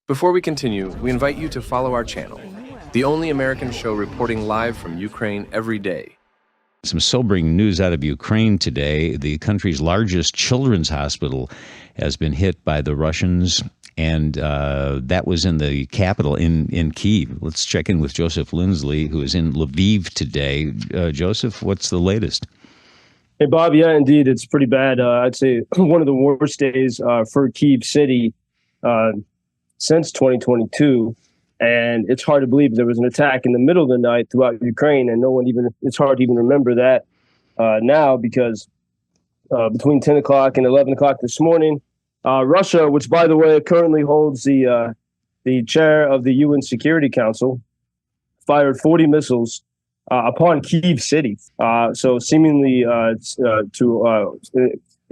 Before we continue, we invite you to follow our channel, the only American show reporting live from Ukraine every day. Some sobering news out of Ukraine today. The country's largest children's hospital has been hit by the Russians, and that was in the capital, in Kyiv. Let's check in with Joseph Lindsley, who is in LVIV today. Joseph, what's the latest? Hey, Bob. Yeah, indeed. It's pretty bad. I'd say one of the worst days for Kyiv City since 2022. And it's hard to believe there was an attack in the middle of the night throughout Ukraine, and it's hard to even remember that now, because between 10 o'clock and 11 o'clock this morning, Russia, which, by the way, currently holds the chair of the UN Security Council, fired 40 missiles upon Kyiv City. So seemingly it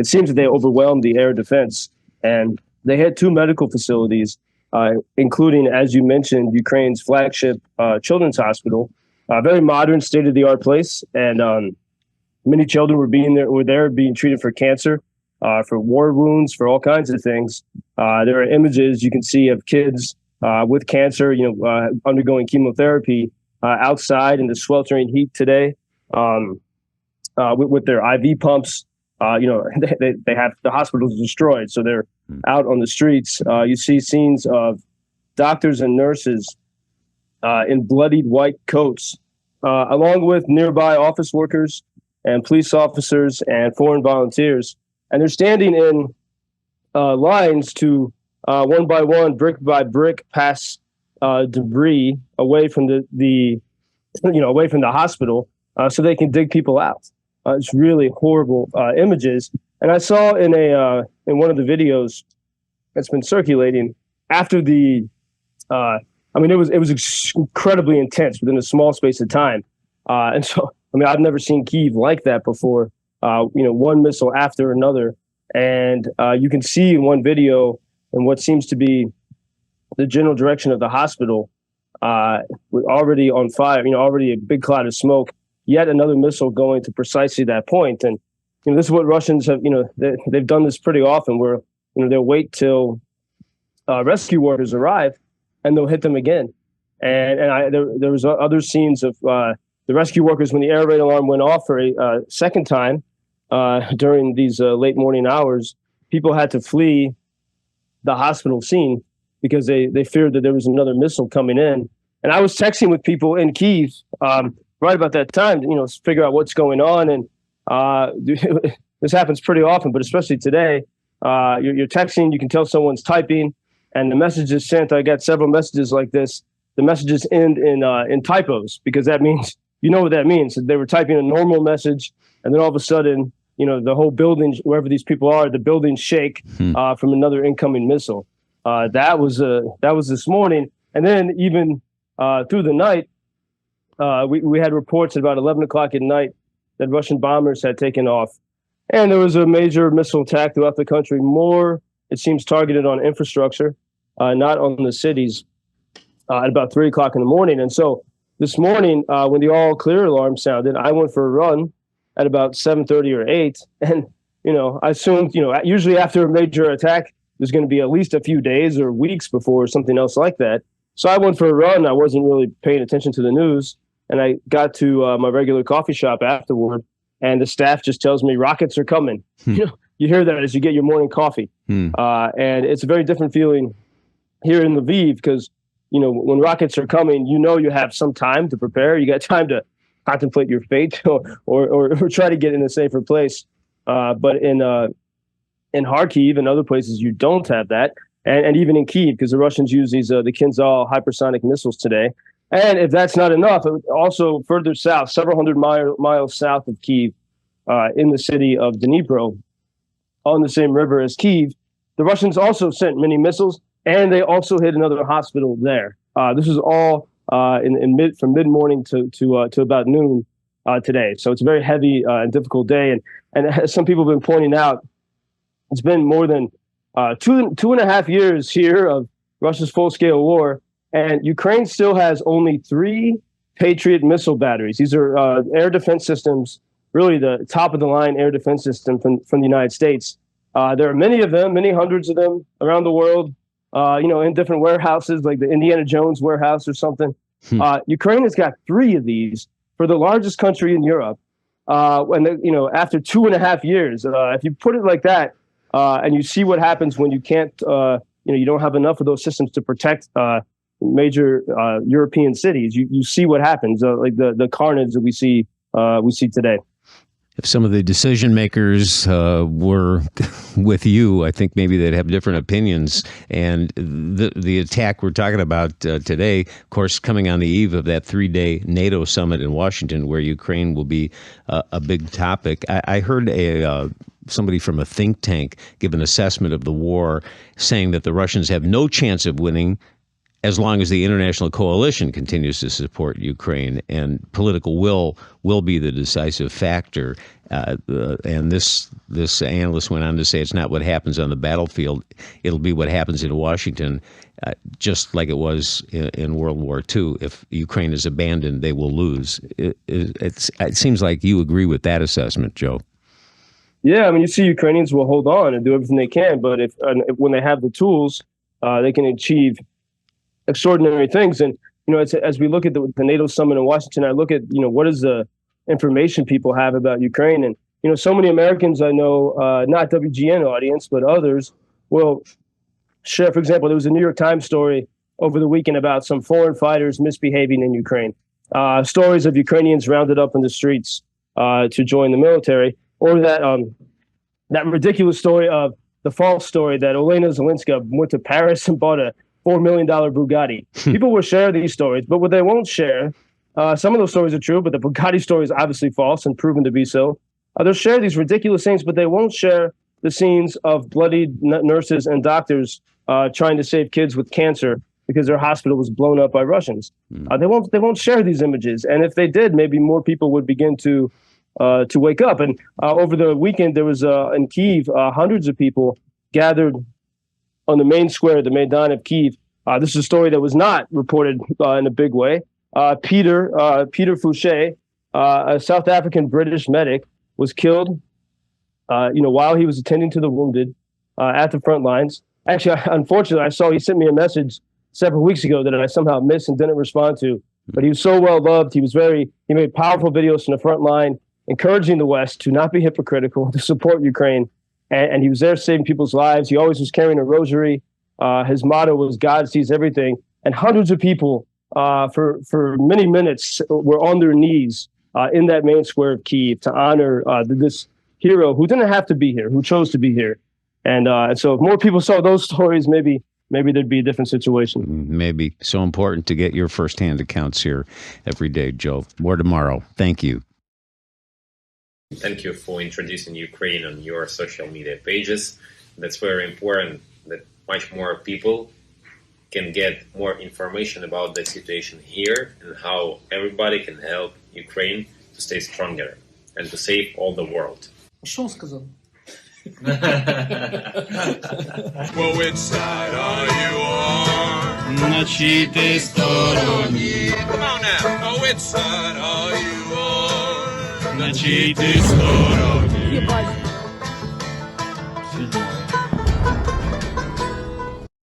seems that they overwhelmed the air defense, and they had two medical facilities, including, as you mentioned, Ukraine's flagship children's hospital, a very modern, state-of-the-art place. And many children were there being treated for cancer, for war wounds, for all kinds of things. There are images you can see of kids with cancer, undergoing chemotherapy outside in the sweltering heat today, with their IV pumps. They have the hospitals destroyed, so they're out on the streets. You see scenes of doctors and nurses in bloodied white coats, along with nearby office workers and police officers and foreign volunteers. And they're standing in lines to, one by one, brick by brick, pass debris away from away from the hospital, so they can dig people out. It's really horrible images. And I saw in one of the videos that's been circulating after it was incredibly intense within a small space of time. And so, I've never seen Kyiv like that before. One missile after another. And you can see in one video, in what seems to be the general direction of the hospital, already on fire, already a big cloud of smoke, yet another missile going to precisely that point. And this is what Russians have, they've done this pretty often, where they'll wait till rescue workers arrive and they'll hit them again. And there was other scenes of the rescue workers, when the air raid alarm went off for a second time during these late morning hours, people had to flee the hospital scene because they feared that there was another missile coming in. And I was texting with people in Kyiv right about that time, to figure out what's going on. And this happens pretty often, but especially today, you're texting, you can tell someone's typing, and the message is sent. I got several messages like this. The messages end in typos, because that means, what that means. They were typing a normal message, and then all of a sudden, the whole building, wherever these people are, the buildings shake from another incoming missile. That was this morning. And then even through the night, we had reports at about 11 o'clock at night that Russian bombers had taken off. And there was a major missile attack throughout the country, more, it seems, targeted on infrastructure, not on the cities, at about 3 o'clock in the morning. And so this morning, when the all clear alarm sounded, I went for a run at about 7:30 or 8. And, I assumed, usually after a major attack, there's going to be at least a few days or weeks before something else like that. So I went for a run. I wasn't really paying attention to the news. And I got to my regular coffee shop afterward, and the staff just tells me rockets are coming. You hear that as you get your morning coffee. And it's a very different feeling here in Lviv, because, when rockets are coming, you have some time to prepare. You got time to contemplate your fate or try to get in a safer place. But in Kharkiv and other places, you don't have that. And even in Kyiv, because the Russians use these the Kinzhal hypersonic missiles today. And if that's not enough, also further south, several hundred miles south of Kyiv, in the city of Dnipro, on the same river as Kyiv, the Russians also sent many missiles, and they also hit another hospital there. This is all from mid-morning to about noon today. So it's a very heavy and difficult day. And as some people have been pointing out, it's been more than 2.5 years here of Russia's full-scale war, and Ukraine still has only 3 Patriot missile batteries. These are air defense systems, really the top-of-the-line air defense system from the United States. There are many of them, many hundreds of them around the world. in different warehouses, like the Indiana Jones warehouse or something. Ukraine has got 3 of these for the largest country in Europe. After 2.5 years, if you put it like that, and you see what happens when you can't, you don't have enough of those systems to protect major European cities. You see what happens, like the carnage that we see today. If some of the decision makers were with you, I think maybe they'd have different opinions. And the attack we're talking about today, of course, coming on the eve of that 3-day NATO summit in Washington, where Ukraine will be a big topic. I heard somebody from a think tank give an assessment of the war, saying that the Russians have no chance of winning as long as the international coalition continues to support Ukraine, and political will be the decisive factor. And this analyst went on to say it's not what happens on the battlefield; it'll be what happens in Washington, just like it was in World War II. If Ukraine is abandoned, they will lose. It seems like you agree with that assessment, Joe. Yeah, I mean, you see, Ukrainians will hold on and do everything they can, but when they have the tools, they can achieve extraordinary things. And as we look at the NATO summit in Washington, I look at what is the information people have about Ukraine, and so many Americans I know, not WGN audience but others, will share. For example, there was a New York Times story over the weekend about some foreign fighters misbehaving in Ukraine. Stories of Ukrainians rounded up in the streets to join the military, or that ridiculous story of the false story that Olena Zelenska went to Paris and bought a $4 million Bugatti. People will share these stories, but what they won't share, some of those stories are true, but the Bugatti story is obviously false and proven to be so. They'll share these ridiculous things, but they won't share the scenes of bloodied nurses and doctors trying to save kids with cancer because their hospital was blown up by Russians. They won't share these images, and if they did, maybe more people would begin to wake up. And over the weekend, there was in Kyiv, hundreds of people gathered on the main square, the Maidan of Kyiv. This is a story that was not reported in a big way. Peter Fouché, a South African British medic, was killed while he was attending to the wounded at the front lines. Actually, unfortunately, he sent me a message several weeks ago that I somehow missed and didn't respond to. But he was so well loved. He made powerful videos from the front line, encouraging the West to not be hypocritical, to support Ukraine. And he was there saving people's lives. He always was carrying a rosary. His motto was God sees everything. And hundreds of people for many minutes were on their knees in that main square of Kyiv to honor this hero who didn't have to be here, who chose to be here. And so if more people saw those stories, maybe there'd be a different situation. Maybe. So important to get your firsthand accounts here every day, Joe. More tomorrow. Thank you. Thank you for introducing Ukraine on your social media pages. That's very important that much more people can get more information about the situation here and how everybody can help Ukraine to stay stronger and to save all the world. Що сказав? Well, which side are you on? На чиїй ти стороні? Come on now. Oh, which side are you on? На чиїй ти стороні?